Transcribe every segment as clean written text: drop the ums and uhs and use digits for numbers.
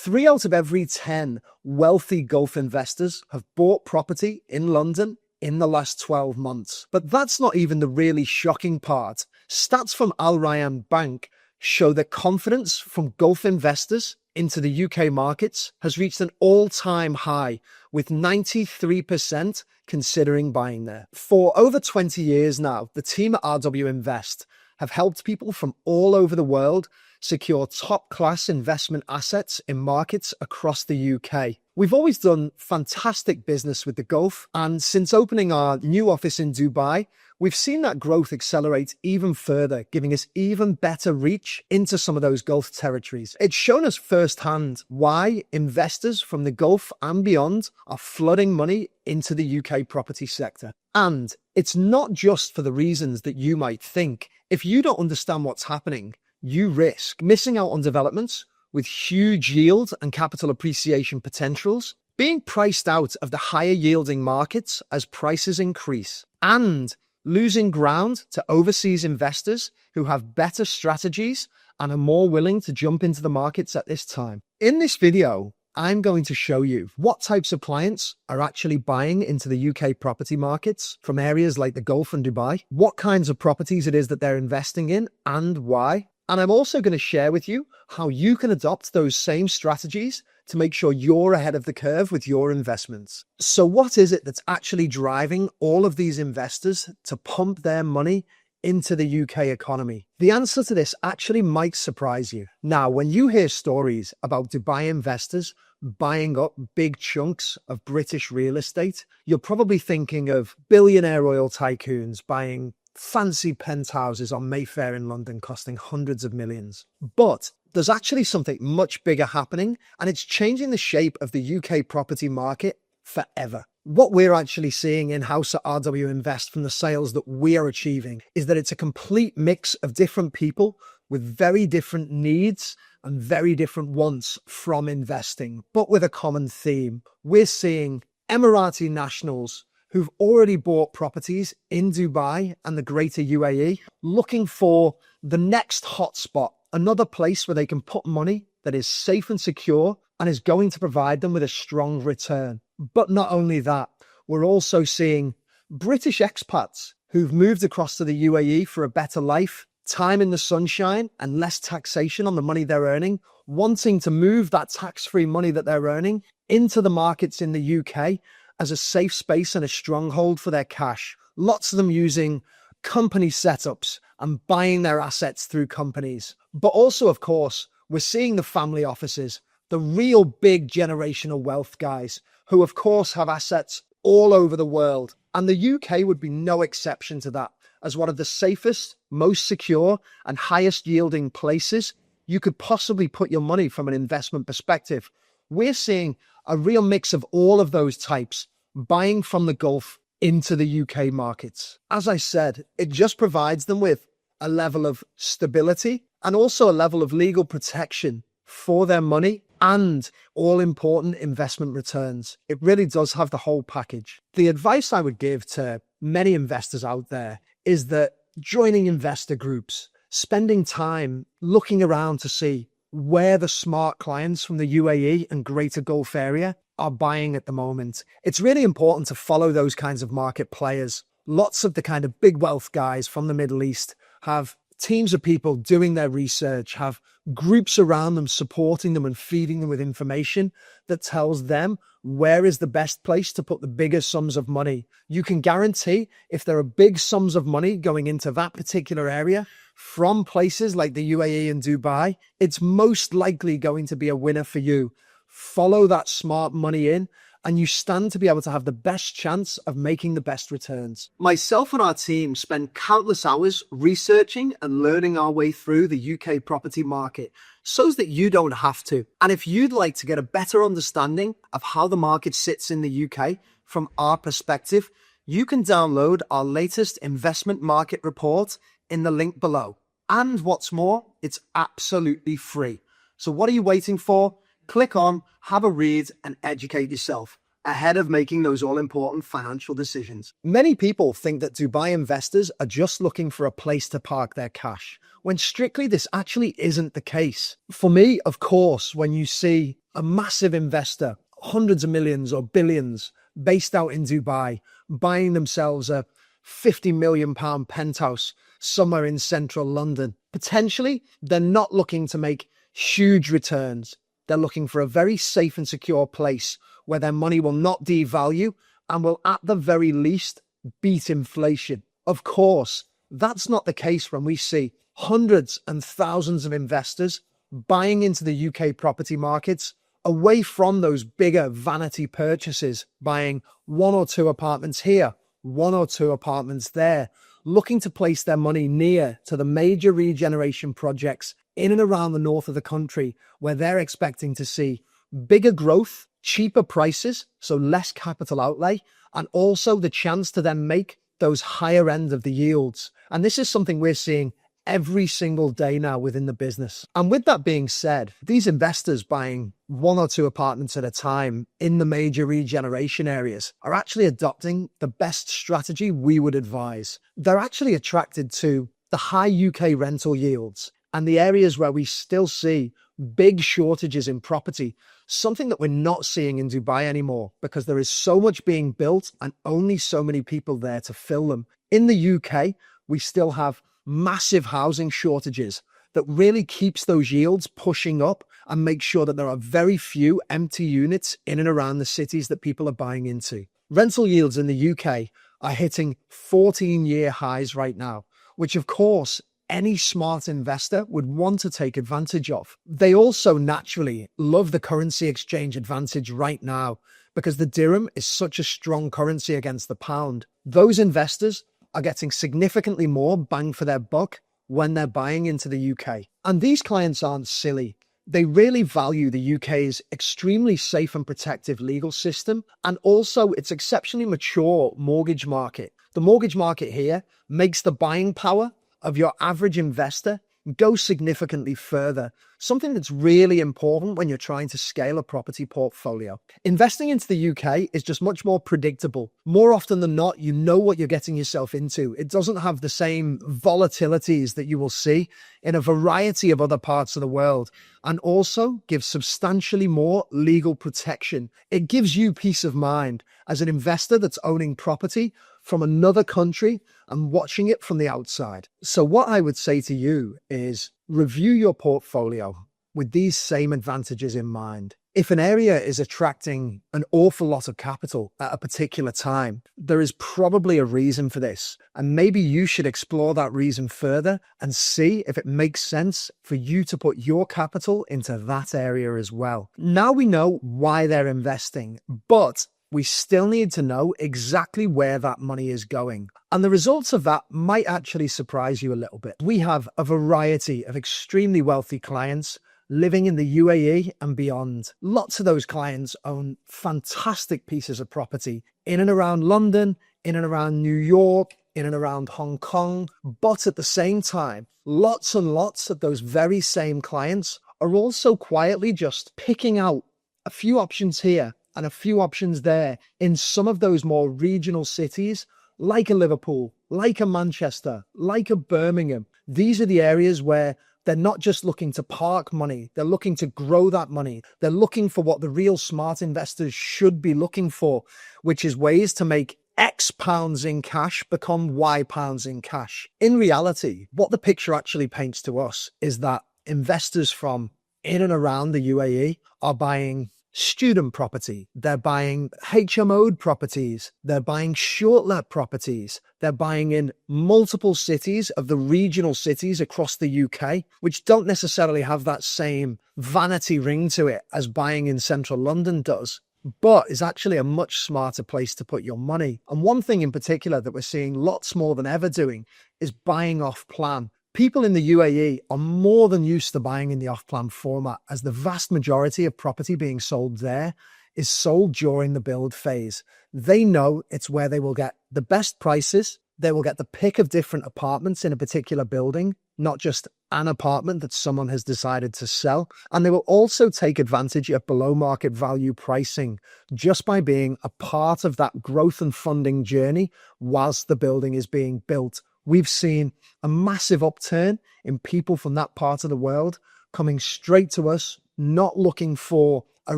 3 out of every 10 wealthy Gulf investors have bought property in London in the last 12 months. But that's not even the really shocking part. Stats from Al Rayyan Bank show that confidence from Gulf investors into the UK markets has reached an all-time high, with 93% considering buying there. For over 20 years now, the team at RW Invest have helped people from all over the world secure top-class investment assets in markets across the UK. We've always done fantastic business with the Gulf, and since opening our new office in Dubai, we've seen that growth accelerate even further, giving us even better reach into some of those Gulf territories. It's shown us firsthand why investors from the Gulf and beyond are flooding money into the UK property sector. And it's not just for the reasons that you might think. If you don't understand what's happening, you risk missing out on developments with huge yield and capital appreciation potentials, being priced out of the higher yielding markets as prices increase, and losing ground to overseas investors who have better strategies and are more willing to jump into the markets at this time. In this video, I'm going to show you what types of clients are actually buying into the UK property markets from areas like the Gulf and Dubai, what kinds of properties it is that they're investing in and why. And I'm also going to share with you how you can adopt those same strategies to make sure you're ahead of the curve with your investments. So what is it that's actually driving all of these investors to pump their money into the UK economy? The answer to this actually might surprise you. Now, when you hear stories about Dubai investors buying up big chunks of British real estate, you're probably thinking of billionaire oil tycoons buying fancy penthouses on Mayfair in London costing hundreds of millions. But there's actually something much bigger happening, and it's changing the shape of the UK property market forever. What we're actually seeing in-house at RW Invest from the sales that we are achieving is that it's a complete mix of different people with very different needs and very different wants from investing, but with a common theme. We're seeing Emirati nationals who've already bought properties in Dubai and the greater UAE, looking for the next hotspot, another place where they can put money that is safe and secure and is going to provide them with a strong return. But not only that, we're also seeing British expats who've moved across to the UAE for a better life, time in the sunshine and less taxation on the money they're earning, wanting to move that tax-free money that they're earning into the markets in the UK as a safe space and a stronghold for their cash. Lots of them using company setups and buying their assets through companies. But also, of course, we're seeing the family offices, the real big generational wealth guys, who of course have assets all over the world. And the UK would be no exception to that, as one of the safest, most secure and highest yielding places you could possibly put your money from an investment perspective. We're seeing a real mix of all of those types buying from the Gulf into the UK markets. As I said, it just provides them with a level of stability and also a level of legal protection for their money and all important investment returns. It really does have the whole package. The advice I would give to many investors out there is that joining investor groups, spending time looking around to see where the smart clients from the UAE and greater Gulf area are buying at the moment. It's really important to follow those kinds of market players. Lots of the kind of big wealth guys from the Middle East have teams of people doing their research, have groups around them supporting them and feeding them with information that tells them where is the best place to put the biggest sums of money. You can guarantee if there are big sums of money going into that particular area from places like the UAE and Dubai, it's most likely going to be a winner for you. Follow that smart money in, and you stand to be able to have the best chance of making the best returns. Myself and our team spend countless hours researching and learning our way through the UK property market so that you don't have to. And if you'd like to get a better understanding of how the market sits in the UK from our perspective, you can download our latest investment market report in the link below. And what's more, it's absolutely free. So what are you waiting for? Click on, have a read, and educate yourself ahead of making those all-important financial decisions. Many people think that Dubai investors are just looking for a place to park their cash, when strictly this actually isn't the case. For me, of course, when you see a massive investor, hundreds of millions or billions, based out in Dubai, buying themselves a £50 million penthouse somewhere in central London. Potentially, they're not looking to make huge returns. They're looking for a very safe and secure place where their money will not devalue and will, at the very least, beat inflation. Of course, that's not the case when we see hundreds and thousands of investors buying into the UK property markets away from those bigger vanity purchases, buying one or two apartments here, one or two apartments there, looking to place their money near to the major regeneration projects in and around the north of the country, where they're expecting to see bigger growth, cheaper prices, so less capital outlay, and also the chance to then make those higher end of the yields. And this is something we're seeing every single day now within the business. And with that being said, these investors buying one or two apartments at a time in the major regeneration areas are actually adopting the best strategy we would advise. They're actually attracted to the high UK rental yields and the areas where we still see big shortages in property, something that we're not seeing in Dubai anymore because there is so much being built and only so many people there to fill them. In the UK, we still have massive housing shortages that really keeps those yields pushing up and makes sure that there are very few empty units in and around the cities that people are buying into. Rental yields in the UK are hitting 14-year highs right now, which of course any smart investor would want to take advantage of. They also naturally love the currency exchange advantage right now because the dirham is such a strong currency against the pound. Those investors are getting significantly more bang for their buck when they're buying into the UK. And these clients aren't silly. They really value the UK's extremely safe and protective legal system and also its exceptionally mature mortgage market. The mortgage market here makes the buying power of your average investor go significantly further, something that's really important when you're trying to scale a property portfolio. Investing into the UK is just much more predictable. More often than not, you know what you're getting yourself into. It doesn't have the same volatilities that you will see in a variety of other parts of the world, and also gives substantially more legal protection. It gives you peace of mind as an investor that's owning property from another country and watching it from the outside. So what I would say to you is review your portfolio with these same advantages in mind. If an area is attracting an awful lot of capital at a particular time, there is probably a reason for this. And maybe you should explore that reason further and see if it makes sense for you to put your capital into that area as well. Now we know why they're investing, but we still need to know exactly where that money is going. And the results of that might actually surprise you a little bit. We have a variety of extremely wealthy clients living in the UAE and beyond. Lots of those clients own fantastic pieces of property in and around London, in and around New York, in and around Hong Kong. But at the same time, lots and lots of those very same clients are also quietly just picking out a few options here and a few options there in some of those more regional cities, like a Liverpool, like a Manchester, like a Birmingham. These are the areas where they're not just looking to park money, they're looking to grow that money. They're looking for what the real smart investors should be looking for, which is ways to make X pounds in cash become Y pounds in cash. In reality, what the picture actually paints to us is that investors from in and around the UAE are buying student property, they're buying HMO'd properties, they're buying short-let properties, they're buying in multiple cities of the regional cities across the UK, which don't necessarily have that same vanity ring to it as buying in central London does, but is actually a much smarter place to put your money. And one thing in particular that we're seeing lots more than ever doing is buying off plan. People in the UAE are more than used to buying in the off-plan format, as the vast majority of property being sold there is sold during the build phase. They know it's where they will get the best prices, they will get the pick of different apartments in a particular building, not just an apartment that someone has decided to sell, and they will also take advantage of below market value pricing just by being a part of that growth and funding journey whilst the building is being built. We've seen a massive upturn in people from that part of the world coming straight to us, not looking for a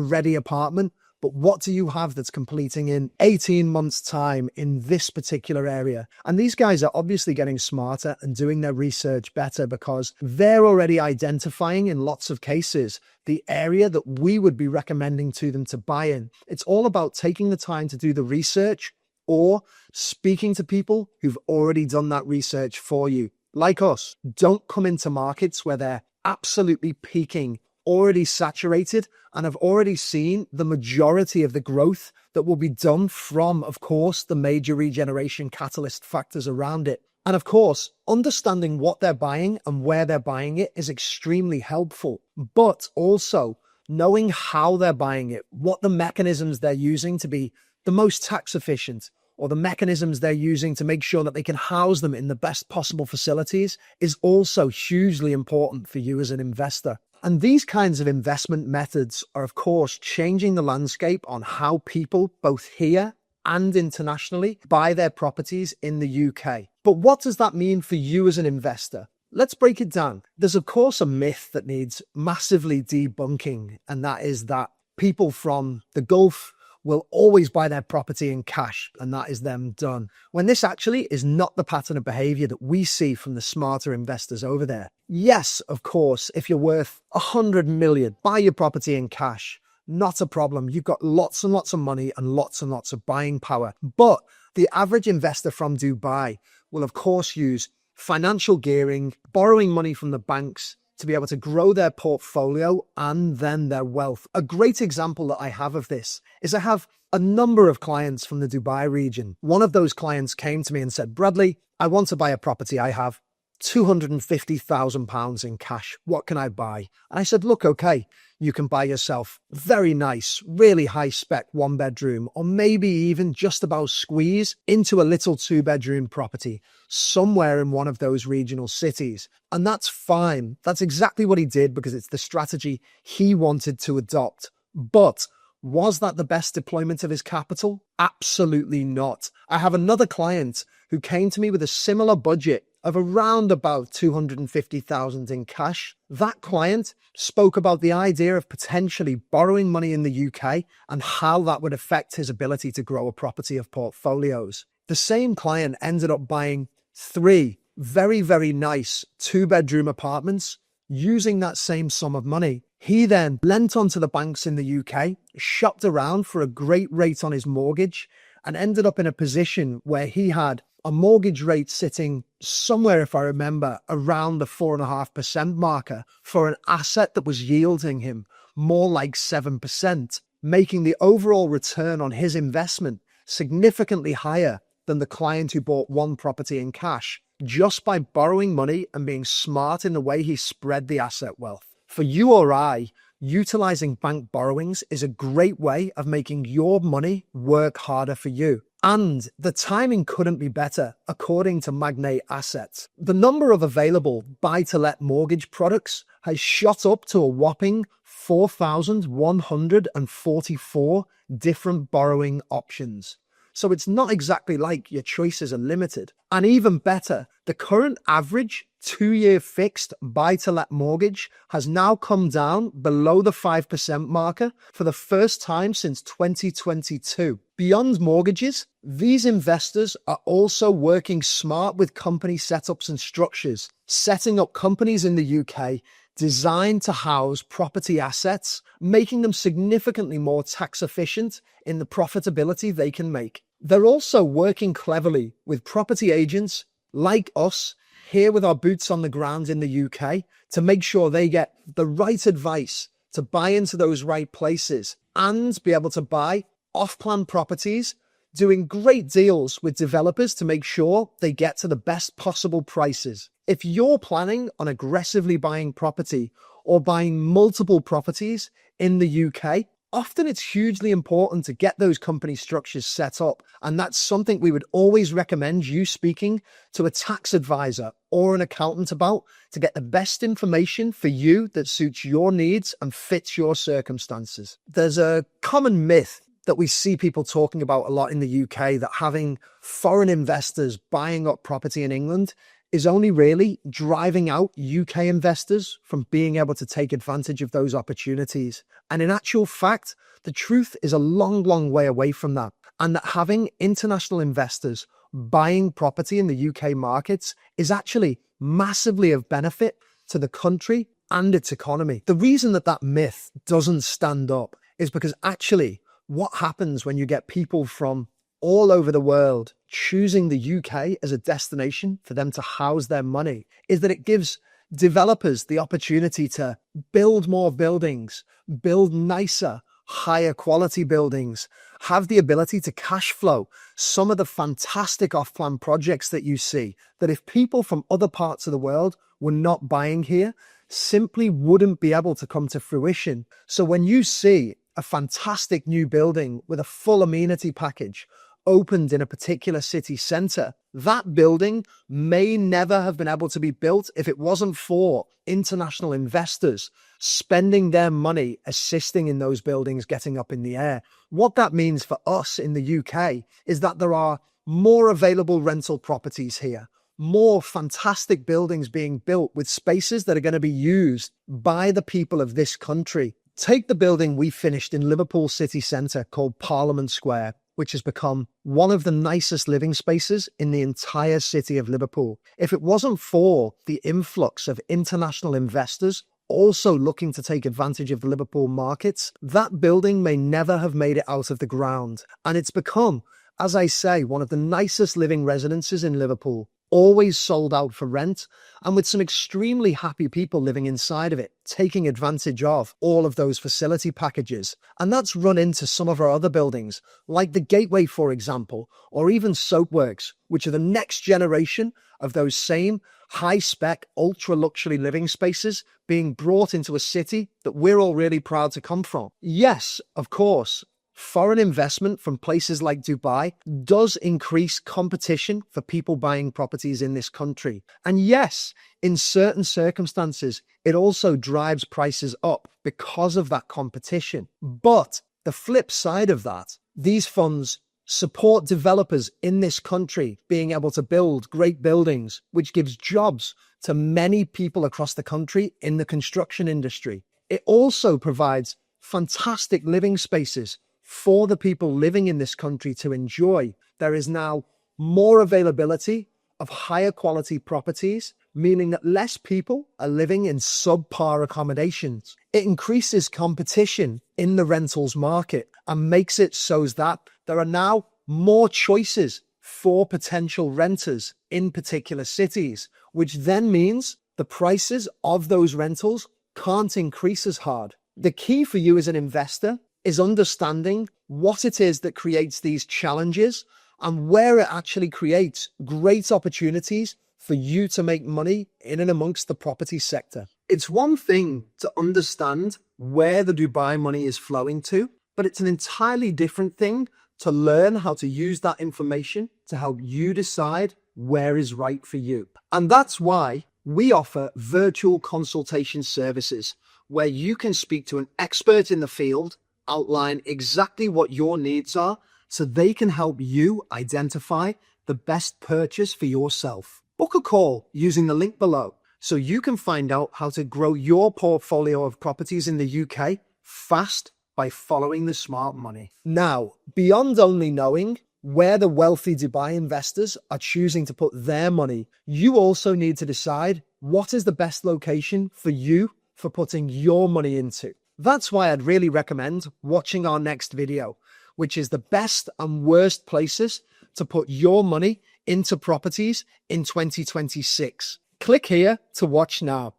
ready apartment, but what do you have that's completing in 18 months' time in this particular area? And these guys are obviously getting smarter and doing their research better because they're already identifying in lots of cases the area that we would be recommending to them to buy in. It's all about taking the time to do the research or speaking to people who've already done that research for you. Like us, don't come into markets where they're absolutely peaking, already saturated, and have already seen the majority of the growth that will be done from, of course, the major regeneration catalyst factors around it. And of course, understanding what they're buying and where they're buying it is extremely helpful, but also knowing how they're buying it, what the mechanisms they're using to be the most tax efficient, or the mechanisms they're using to make sure that they can house them in the best possible facilities is also hugely important for you as an investor. And these kinds of investment methods are, of course, changing the landscape on how people, both here and internationally, buy their properties in the UK. But what does that mean for you as an investor? Let's break it down. There's, of course, a myth that needs massively debunking, and that is that people from the Gulf will always buy their property in cash, and that is them done. When this actually is not the pattern of behavior that we see from the smarter investors over there. Yes, of course, if you're worth 100 million, buy your property in cash. Not a problem. You've got lots and lots of money and lots of buying power. But the average investor from Dubai will, of course, use financial gearing, borrowing money from the banks to be able to grow their portfolio and then their wealth. A great example that I have of this is I have a number of clients from the Dubai region. One of those clients came to me and said, Bradley, I want to buy a property. I have £250,000 in cash. What can I buy? And I said, look, okay, you can buy yourself very nice, really high spec 1-bedroom, or maybe even just about squeeze into a little 2-bedroom property somewhere in one of those regional cities. And that's fine. That's exactly what he did because it's the strategy he wanted to adopt. But was that the best deployment of his capital? Absolutely not. I have another client who came to me with a similar budget of around about 250,000 in cash. That client spoke about the idea of potentially borrowing money in the UK and how that would affect his ability to grow a property of portfolios. The same client ended up buying 3 very, very nice 2-bedroom apartments using that same sum of money. He then lent onto the banks in the UK, shopped around for a great rate on his mortgage, and ended up in a position where he had a mortgage rate sitting somewhere, if I remember, around the 4.5% marker for an asset that was yielding him more like 7%, making the overall return on his investment significantly higher than the client who bought one property in cash, just by borrowing money and being smart in the way he spread the asset wealth. For you or I, utilizing bank borrowings is a great way of making your money work harder for you. And the timing couldn't be better, according to Magnate Assets. The number of available buy-to-let mortgage products has shot up to a whopping 4,144 different borrowing options. So it's not exactly like your choices are limited. And even better, the current average 2-year fixed buy-to-let mortgage has now come down below the 5% marker for the first time since 2022. Beyond mortgages, these investors are also working smart with company setups and structures, setting up companies in the UK designed to house property assets, making them significantly more tax efficient in the profitability they can make. They're also working cleverly with property agents like us here with our boots on the ground in the UK to make sure they get the right advice to buy into those right places and be able to buy off-plan properties, doing great deals with developers to make sure they get to the best possible prices. If you're planning on aggressively buying property or buying multiple properties in the UK, often it's hugely important to get those company structures set up. And that's something we would always recommend you speaking to a tax advisor or an accountant about to get the best information for you that suits your needs and fits your circumstances. There's a common myth that we see people talking about a lot in the UK that having foreign investors buying up property in England is only really driving out UK investors from being able to take advantage of those opportunities. And in actual fact, the truth is a long, long way away from that. And that having international investors buying property in the UK markets is actually massively of benefit to the country and its economy. The reason that that myth doesn't stand up is because actually what happens when you get people from all over the world choosing the UK as a destination for them to house their money is that it gives developers the opportunity to build more buildings, build nicer, higher quality buildings, have the ability to cash flow some of the fantastic off-plan projects that you see, that if people from other parts of the world were not buying here, simply wouldn't be able to come to fruition. So when you see a fantastic new building with a full amenity package opened in a particular city centre, that building may never have been able to be built if it wasn't for international investors spending their money assisting in those buildings getting up in the air. What that means for us in the UK is that there are more available rental properties here, more fantastic buildings being built with spaces that are going to be used by the people of this country. Take the building we finished in Liverpool city centre called Parliament Square, which has become one of the nicest living spaces in the entire city of Liverpool. If it wasn't for the influx of international investors also looking to take advantage of the Liverpool markets, that building may never have made it out of the ground. And it's become, as I say, one of the nicest living residences in Liverpool, always sold out for rent, and with some extremely happy people living inside of it, taking advantage of all of those facility packages. And that's run into some of our other buildings, like the Gateway, for example, or even Soapworks, which are the next generation of those same high-spec, ultra-luxury living spaces being brought into a city that we're all really proud to come from. Yes, of course, foreign investment from places like Dubai does increase competition for people buying properties in this country. And yes, in certain circumstances, it also drives prices up because of that competition. But the flip side of that, these funds support developers in this country being able to build great buildings, which gives jobs to many people across the country in the construction industry. It also provides fantastic living spaces for the people living in this country to enjoy. There is now more availability of higher quality properties, meaning that less people are living in subpar accommodations. It increases competition in the rentals market and makes it so that there are now more choices for potential renters in particular cities, which then means the prices of those rentals can't increase as hard. The key for you as an investor is understanding what it is that creates these challenges and where it actually creates great opportunities for you to make money in and amongst the property sector. It's one thing to understand where the Dubai money is flowing to, but it's an entirely different thing to learn how to use that information to help you decide where is right for you. And that's why we offer virtual consultation services where you can speak to an expert in the field, outline exactly what your needs are so they can help you identify the best purchase for yourself. Book a call using the link below so you can find out how to grow your portfolio of properties in the UK fast by following the smart money. Now, beyond only knowing where the wealthy Dubai investors are choosing to put their money, you also need to decide what is the best location for you for putting your money into. That's why I'd really recommend watching our next video, which is the best and worst places to put your money into properties in 2026. Click here to watch now.